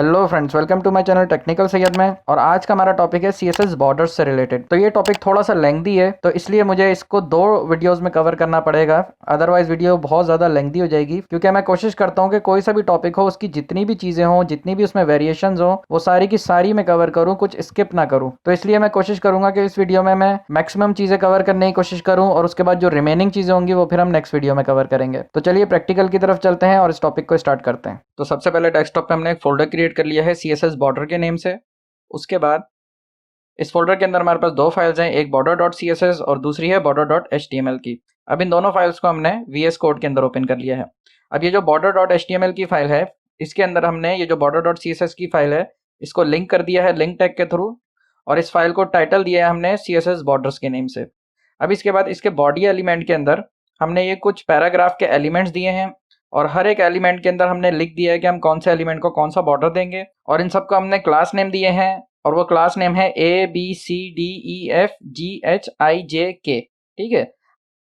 Hello friends, welcome to my channel technical Syed में। और आज का हमारा टॉपिक है सीएसएस बॉर्डर्स से रिलेटेड। तो ये टॉपिक थोड़ा सा लेंथी है, तो इसलिए मुझे इसको दो वीडियोस में कवर करना पड़ेगा, अदरवाइज वीडियो बहुत ज़्यादा लेंथी हो जाएगी। क्योंकि मैं कोशिश करता हूँ कि कोई सा भी टॉपिक हो, उसकी जितनी भी चीज़ें हों, जितनी भी उसमें वेरिएशंस हो, वो सारी की सारी मैं कवर करूँ, कुछ स्किप ना करूँ। तो इसलिए मैं कोशिश करूँगा कि इस वीडियो में मैं मैक्सिमम चीज़ें कवर करने की कोशिश करूँ, और उसके बाद जो रिमेनिंग चीज़ें होंगी वो फिर हम नेक्स्ट वीडियो में कवर करेंगे। तो चलिए प्रैक्टिकल की तरफ चलते हैं और इस टॉपिक को स्टार्ट करते हैं। तो सबसे पहले डेस्कटॉप पे हमने एक फोल्डर क्रिएट कर लिया है सीएसएस बॉर्डर के नेम से। उसके बाद इस फोल्डर के अंदर हमारे पास दो फाइल्स हैं, एक border dot C S S और दूसरी है border dot H T M L की। अब इन दोनों फाइल्स को हमने VS कोड के अंदर ओपन कर लिया है। अब ये जो border dot H T M L की फाइल है, इसके अंदर हमने ये जो border dot C S S की फाइल है, इसको लिंक कर दिया है लिंक टैग के थ्रू, और इस फाइल को टाइटल दिया है हमने सी एस एस बॉर्डर्स के नेम से। अब इसके बाद इसके बॉडी एलिमेंट के अंदर हमने ये कुछ पैराग्राफ के एलिमेंट्स दिए हैं, और हर एक एलिमेंट के अंदर हमने लिख दिया है कि हम कौन से एलिमेंट को कौन सा बॉर्डर देंगे, और इन सबको हमने क्लास नेम दिए हैं, और वो क्लास नेम है ABCDEFGHIJK। ठीक है।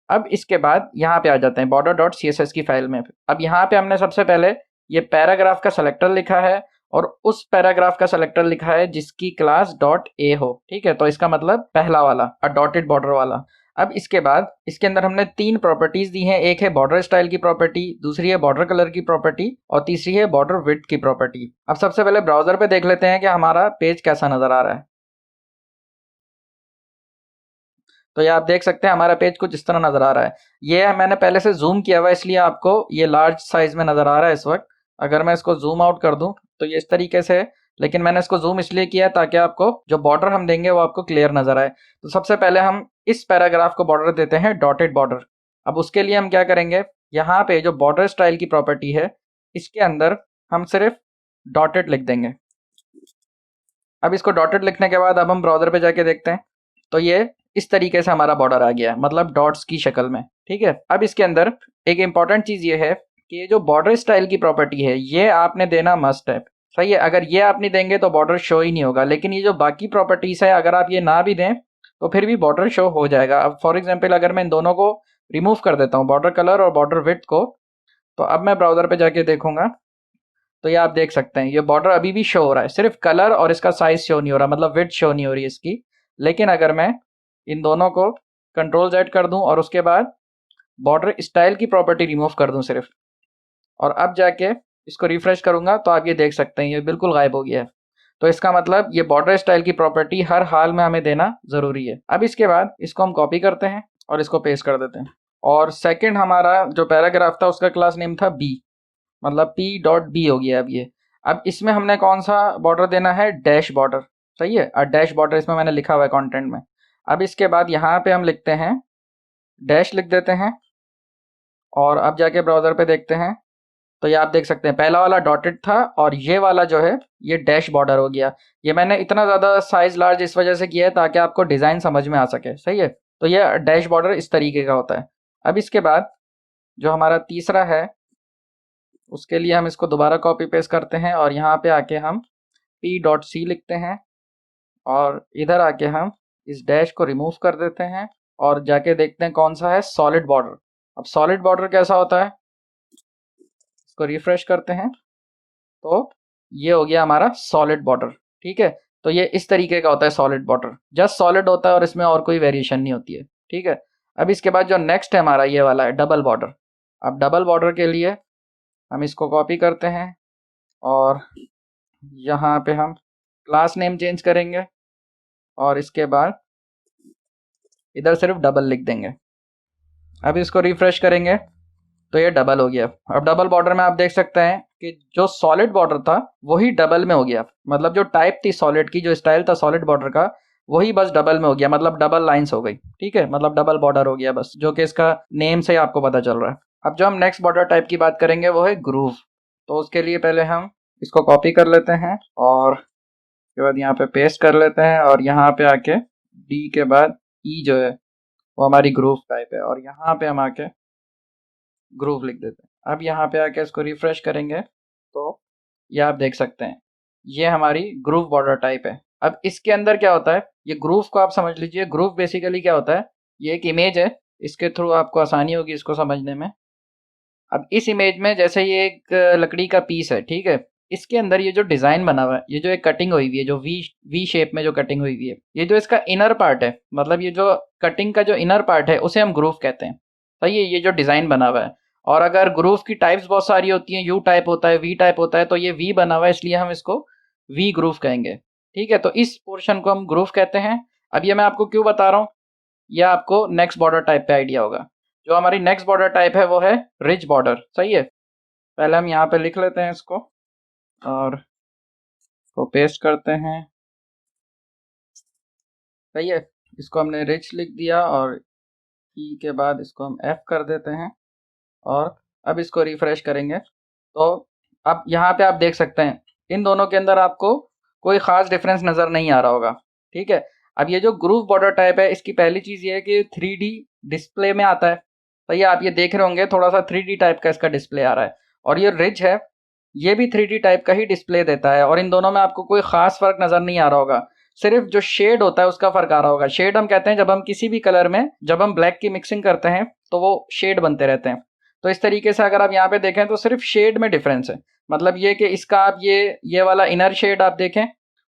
अब इसके बाद यहाँ पे आ जाते हैं border dot C S S की फाइल में। अब यहाँ पे हमने सबसे पहले ये पैराग्राफ का सेलेक्टर लिखा है, और उस पैराग्राफ का सेलेक्टर लिखा है जिसकी क्लास डॉट ए हो। ठीक है, तो इसका मतलब पहला वाला डॉटेड बॉर्डर वाला। अब इसके बाद इसके अंदर हमने तीन प्रॉपर्टीज दी हैं, एक है बॉर्डर स्टाइल की प्रॉपर्टी, दूसरी है बॉर्डर कलर की प्रॉपर्टी, और तीसरी है बॉर्डर विड्थ की प्रॉपर्टी। अब सबसे पहले ब्राउजर पे देख लेते हैं कि हमारा पेज कैसा नजर आ रहा है। तो ये आप देख सकते हैं हमारा पेज कुछ इस तरह नजर आ रहा है। ये मैंने पहले से जूम किया हुआ है, इसलिए आपको ये लार्ज साइज में नजर आ रहा है इस वक्त। अगर मैं इसको जूम आउट कर दूं तो ये इस तरीके से है, लेकिन मैंने इसको जूम इसलिए किया है ताकि आपको जो बॉर्डर हम देंगे वो आपको क्लियर नजर आए। तो सबसे पहले हम इस पैराग्राफ को बॉर्डर देते हैं डॉटेड बॉर्डर। अब उसके लिए हम क्या करेंगे, यहाँ पे जो बॉर्डर स्टाइल की प्रॉपर्टी है, इसके अंदर हम सिर्फ डॉटेड लिख देंगे। अब इसको डॉटेड लिखने के बाद अब हम ब्राउजर पे जाके देखते हैं, तो ये इस तरीके से हमारा बॉर्डर आ गया है, मतलब डॉट्स की शक्ल में। ठीक है। अब इसके अंदर एक इंपॉर्टेंट चीज ये है कि ये जो बॉर्डर स्टाइल की प्रॉपर्टी है, ये आपने देना मस्ट है। सही है, अगर ये आप नहीं देंगे तो बॉर्डर शो ही नहीं होगा। लेकिन ये जो बाकी प्रॉपर्टीज है, अगर आप ये ना भी दें तो फिर भी बॉर्डर शो हो जाएगा। अब फॉर एग्जाम्पल अगर मैं इन दोनों को रिमूव कर देता हूँ, बॉर्डर कलर और बॉर्डर विड्थ को, तो अब मैं ब्राउजर पे जाके देखूंगा, तो ये आप देख सकते हैं ये बॉर्डर अभी भी शो हो रहा है, सिर्फ कलर और इसका साइज शो नहीं हो रहा, मतलब विड्थ शो नहीं हो रही है इसकी। लेकिन अगर मैं इन दोनों को कंट्रोल जेड कर दूं और उसके बाद बॉर्डर स्टाइल की प्रॉपर्टी रिमूव कर दूं सिर्फ, और अब जाके इसको रिफ्रेश करूंगा, तो आप ये देख सकते हैं ये बिल्कुल गायब हो गया है। तो इसका मतलब ये बॉर्डर स्टाइल की प्रॉपर्टी हर हाल में हमें देना जरूरी है। अब इसके बाद इसको हम कॉपी करते हैं और इसको पेस्ट कर देते हैं। और सेकंड हमारा जो पैराग्राफ था उसका क्लास नेम था बी, मतलब पी डॉट बी हो गया अब ये। अब इसमें हमने कौन सा बॉर्डर देना है, डैश बॉर्डर। सही है, और डैश बॉर्डर इसमें मैंने लिखा हुआ है कंटेंट में। अब इसके बाद यहाँ पे हम लिखते हैं डैश लिख देते हैं, और अब जाके ब्राउजर पे देखते हैं, तो ये आप देख सकते हैं पहला वाला डॉटेड था और ये वाला जो है ये डैश बॉर्डर हो गया। ये मैंने इतना ज़्यादा साइज लार्ज इस वजह से किया है ताकि आपको डिज़ाइन समझ में आ सके। सही है, तो ये डैश बॉर्डर इस तरीके का होता है। अब इसके बाद जो हमारा तीसरा है, उसके लिए हम इसको दोबारा कॉपी पेस्ट करते हैं, और यहाँ पे आके हम पी डॉट सी लिखते हैं, और इधर आके हम इस डैश को रिमूव कर देते हैं, और जाके देखते हैं कौन सा है, सॉलिड बॉर्डर। अब सॉलिड बॉर्डर कैसा होता है, इसको रिफ्रेश करते हैं, तो ये हो गया हमारा सॉलिड बॉर्डर। ठीक है, तो ये इस तरीके का होता है सॉलिड बॉर्डर, जस्ट सॉलिड होता है और इसमें और कोई वेरिएशन नहीं होती है। ठीक है। अब इसके बाद जो नेक्स्ट है हमारा ये वाला है डबल बॉर्डर। अब डबल बॉर्डर के लिए हम इसको कॉपी करते हैं, और यहाँ पे हम क्लास नेम चेंज करेंगे, और इसके बाद इधर सिर्फ डबल लिख देंगे। अब इसको रिफ्रेश करेंगे तो ये डबल हो गया। अब डबल बॉर्डर में आप देख सकते हैं कि जो सॉलिड बॉर्डर था वही डबल में हो गया, मतलब जो टाइप थी सॉलिड की, जो स्टाइल था सॉलिड बॉर्डर का, वही बस डबल में हो गया, मतलब डबल लाइंस हो गई। ठीक है, मतलब डबल बॉर्डर हो गया बस, जो कि इसका नेम से आपको पता चल रहा है। अब जो हम नेक्स्ट बॉर्डर टाइप की बात करेंगे वो है ग्रूव। तो उसके लिए पहले हम इसको कॉपी कर लेते हैं, और उसके बाद यहाँ पे पेस्ट कर लेते हैं, और यहाँ पे आके डी के बाद ई जो है वो हमारी ग्रूव टाइप है, और यहाँ पे हम आके ग्रूव लिख देते हैं। अब यहाँ पे आके इसको रिफ्रेश करेंगे, तो ये आप देख सकते हैं ये हमारी ग्रूव बॉर्डर टाइप है। अब इसके अंदर क्या होता है, ये ग्रूव को आप समझ लीजिए। ग्रूव बेसिकली क्या होता है, ये एक इमेज है, इसके थ्रू आपको आसानी होगी इसको समझने में। अब इस इमेज में जैसे ये एक लकड़ी का पीस है, ठीक है, इसके अंदर ये जो डिज़ाइन बना हुआ है, ये जो एक कटिंग हुई हुई है, जो वी वी शेप में जो कटिंग हुई हुई है, ये जो इसका इनर पार्ट है, मतलब ये जो कटिंग का जो इनर पार्ट है उसे हम ग्रूव कहते हैं। सही है, ये जो डिज़ाइन बना हुआ है। और अगर ग्रूव की टाइप्स बहुत सारी होती हैं, यू टाइप होता है, वी टाइप होता है, तो ये वी बना हुआ है इसलिए हम इसको वी ग्रूव कहेंगे। ठीक है, तो इस पोर्शन को हम ग्रूव कहते हैं। अब ये मैं आपको क्यों बता रहा हूँ, यह आपको नेक्स्ट बॉर्डर टाइप पे आइडिया होगा। जो हमारी नेक्स्ट बॉर्डर टाइप है वो है रिज बॉर्डर। सही है, पहले हम यहाँ पे लिख लेते हैं इसको और इसको पेस्ट करते हैं। सही है, इसको हमने रिच लिख दिया और ई के बाद इसको हम एफ कर देते हैं और अब इसको रिफ्रेश करेंगे तो अब यहाँ पे आप देख सकते हैं इन दोनों के अंदर आपको कोई ख़ास डिफरेंस नज़र नहीं आ रहा होगा। ठीक है, अब ये जो ग्रूव बॉर्डर टाइप है इसकी पहली चीज़ ये है कि 3D डिस्प्ले में आता है। तो ये आप ये देख रहे होंगे थोड़ा सा 3D टाइप का इसका डिस्प्ले आ रहा है। और ये रिज है, ये भी 3D टाइप का ही डिस्प्ले देता है और इन दोनों में आपको कोई ख़ास फ़र्क नज़र नहीं आ रहा होगा। सिर्फ जो शेड होता है उसका फ़र्क आ रहा होगा। शेड हम कहते हैं जब हम किसी भी कलर में जब हम ब्लैक की मिक्सिंग करते हैं तो वो शेड बनते रहते हैं। तो इस तरीके से अगर आप यहाँ पे देखें तो सिर्फ शेड में डिफरेंस है। मतलब ये कि इसका आप ये वाला इनर शेड आप देखें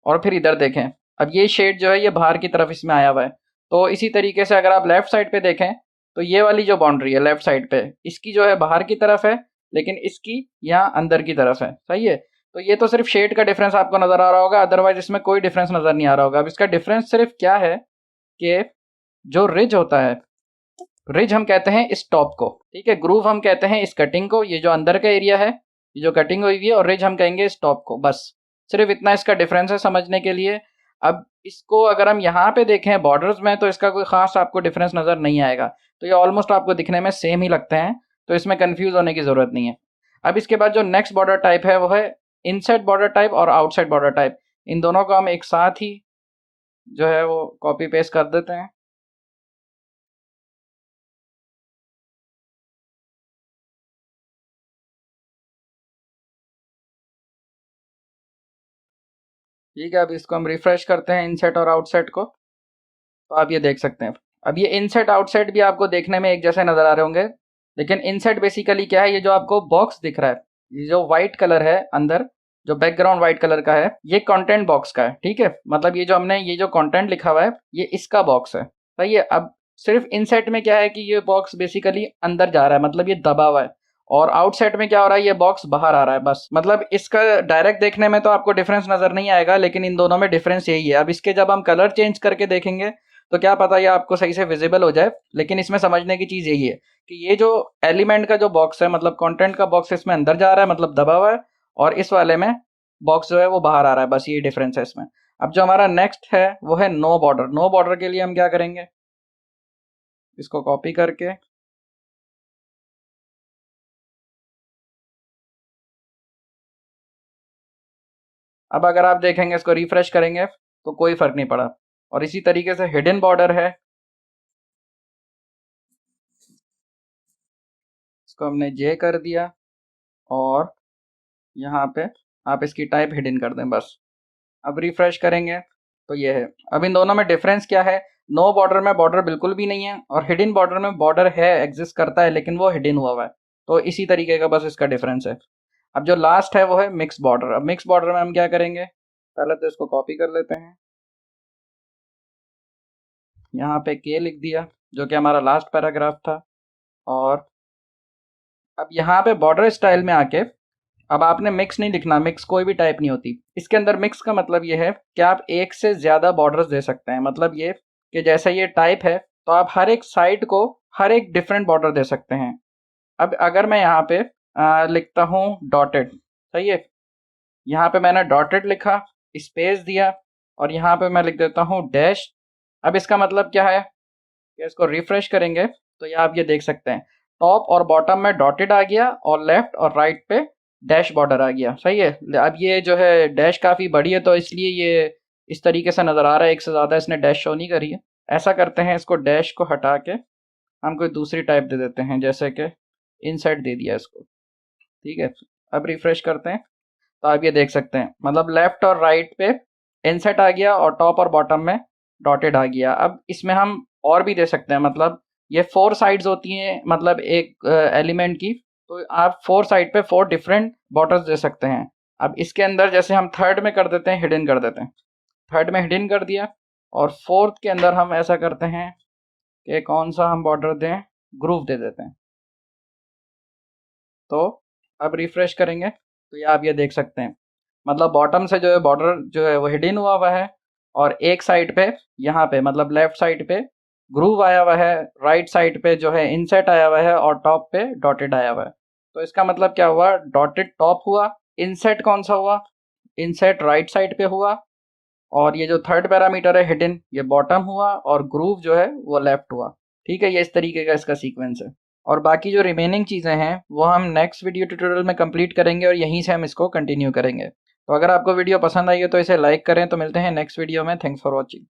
और फिर इधर देखें, अब ये शेड जो है ये बाहर की तरफ इसमें आया हुआ है। तो इसी तरीके से अगर आप लेफ्ट साइड पे देखें तो ये वाली जो बाउंड्री है लेफ्ट साइड पे, इसकी जो है बाहर की तरफ है लेकिन इसकी यहाँ अंदर की तरफ है। सही है, तो ये तो सिर्फ शेड का डिफरेंस आपको नजर आ रहा होगा, अदरवाइज इसमें कोई डिफरेंस नजर नहीं आ रहा होगा। अब इसका डिफरेंस सिर्फ क्या है कि जो रिज होता है, रिज हम कहते हैं इस टॉप को, ठीक है, ग्रूव हम कहते हैं इस कटिंग को, ये जो अंदर का एरिया है ये जो कटिंग हुई हुई है, और रिज हम कहेंगे इस टॉप को। बस सिर्फ इतना इसका डिफरेंस है समझने के लिए। अब इसको अगर हम यहाँ पे देखें बॉर्डर्स में तो इसका कोई खास आपको डिफरेंस नज़र नहीं आएगा। तो ये ऑलमोस्ट आपको दिखने में सेम ही लगते हैं, तो इसमें कन्फ्यूज होने की ज़रूरत नहीं है। अब इसके बाद जो नेक्स्ट बॉर्डर टाइप है वो है इनसाइड बॉर्डर टाइप और आउटसाइड बॉर्डर टाइप। इन दोनों को हम एक साथ ही जो है वो कॉपी पेस्ट कर देते हैं। ठीक है, अब इसको हम रिफ्रेश करते हैं इनसेट और आउटसेट को, तो आप ये देख सकते हैं। अब ये इनसेट आउटसेट भी आपको देखने में एक जैसे नज़र आ रहे होंगे, लेकिन इनसेट बेसिकली क्या है, ये जो आपको बॉक्स दिख रहा है, ये जो वाइट कलर है अंदर, जो बैकग्राउंड वाइट कलर का है, ये कंटेंट बॉक्स का है। ठीक है, मतलब ये जो हमने ये जो कंटेंट लिखा हुआ है ये इसका बॉक्स है। सही है, अब सिर्फ इनसेट में क्या है कि ये बॉक्स बेसिकली अंदर जा रहा है, मतलब ये दबा हुआ है, और आउटसाइड में क्या हो रहा है, ये बॉक्स बाहर आ रहा है। बस मतलब इसका डायरेक्ट देखने में तो आपको डिफरेंस नजर नहीं आएगा, लेकिन इन दोनों में डिफरेंस यही है। अब इसके जब हम कलर चेंज करके देखेंगे तो क्या पता ये आपको सही से विजिबल हो जाए, लेकिन इसमें समझने की चीज़ यही है कि ये जो एलिमेंट का जो बॉक्स है, मतलब कंटेंट का बॉक्स इसमें अंदर जा रहा है, मतलब दबा हुआ है, और इस वाले में बॉक्स जो है वो बाहर आ रहा है। बस ये डिफरेंस है इसमें। अब जो हमारा नेक्स्ट है वो है नो बॉर्डर। नो बॉर्डर के लिए हम क्या करेंगे, इसको कॉपी करके अब अगर आप देखेंगे इसको रिफ्रेश करेंगे तो कोई फर्क नहीं पड़ा। और इसी तरीके से हिडन बॉर्डर है, इसको हमने जे कर दिया और यहाँ पे आप इसकी टाइप हिडन कर दें बस। अब रिफ्रेश करेंगे तो ये है। अब इन दोनों में डिफरेंस क्या है, नो बॉर्डर में बॉर्डर बिल्कुल भी नहीं है और हिडन बॉर्डर में बॉर्डर है, एग्जिस्ट करता है, लेकिन वो हिडन हुआ है। तो इसी तरीके का बस इसका डिफरेंस है। अब जो लास्ट है वो है मिक्स बॉर्डर। अब मिक्स बॉर्डर में हम क्या करेंगे, पहले तो इसको कॉपी कर लेते हैं, यहाँ पे के लिख दिया जो कि हमारा लास्ट पैराग्राफ था। और अब यहाँ पे बॉर्डर स्टाइल में आके अब आपने मिक्स नहीं लिखना, मिक्स कोई भी टाइप नहीं होती इसके अंदर। मिक्स का मतलब ये है कि आप एक से ज़्यादा बॉर्डर्स दे सकते हैं। मतलब ये कि जैसे ये टाइप है तो आप हर एक साइड को हर एक डिफरेंट बॉर्डर दे सकते हैं। अब अगर मैं यहाँ पे लिखता हूँ डॉटेड, सही है, यहाँ पे मैंने डॉटेड लिखा, स्पेस दिया, और यहाँ पे मैं लिख देता हूँ डैश। अब इसका मतलब क्या है कि इसको रिफ्रेश करेंगे तो ये आप ये देख सकते हैं टॉप और बॉटम में डॉटेड आ गया और लेफ्ट और राइट पे डैश बॉर्डर आ गया। सही है, अब ये जो है डैश काफ़ी बड़ी है तो इसलिए ये इस तरीके से नज़र आ रहा है, एक से ज़्यादा इसने डैश शो नहीं करी है। ऐसा करते हैं, इसको डैश को हटा के हम कोई दूसरी टाइप दे देते हैं, जैसे कि इनसाइड दे दिया इसको। ठीक है, अब रिफ्रेश करते हैं तो आप ये देख सकते हैं मतलब लेफ्ट और राइट पे इनसेट आ गया और टॉप और बॉटम में डॉटेड आ गया। अब इसमें हम और भी दे सकते हैं, मतलब ये 4 साइड्स होती हैं मतलब एक एलिमेंट की, तो आप 4 साइड पे 4 डिफरेंट बॉर्डर्स दे सकते हैं। अब इसके अंदर जैसे हम थर्ड में कर देते हैं, हिडन कर देते हैं, थर्ड में हिडन कर दिया, और फोर्थ के अंदर हम ऐसा करते हैं कि कौन सा हम बॉर्डर दें, ग्रूव दे देते हैं। तो अब रिफ्रेश करेंगे तो ये आप ये देख सकते हैं, मतलब बॉटम से जो है बॉर्डर जो है वो हिडन हुआ है, और एक साइड पे यहाँ पे मतलब लेफ्ट साइड पे ग्रूव आया हुआ है, राइट साइड पे जो है इनसेट आया हुआ है, और टॉप पे डॉटेड आया हुआ है। तो इसका मतलब क्या हुआ, डॉटेड टॉप हुआ, इनसेट कौन सा हुआ, इनसेट राइट साइड पे हुआ, और ये जो थर्ड पैरामीटर है हिडन, ये बॉटम हुआ, और ग्रूव जो है वो लेफ्ट हुआ। ठीक है, ये इस तरीके का इसका सीक्वेंस है। और बाकी जो रिमेनिंग चीज़ें हैं वो हम नेक्स्ट वीडियो ट्यूटोरियल में कंप्लीट करेंगे, और यहीं से हम इसको कंटिन्यू करेंगे। तो अगर आपको वीडियो पसंद आई हो तो इसे लाइक करें। तो मिलते हैं नेक्स्ट वीडियो में। Thanks for watching.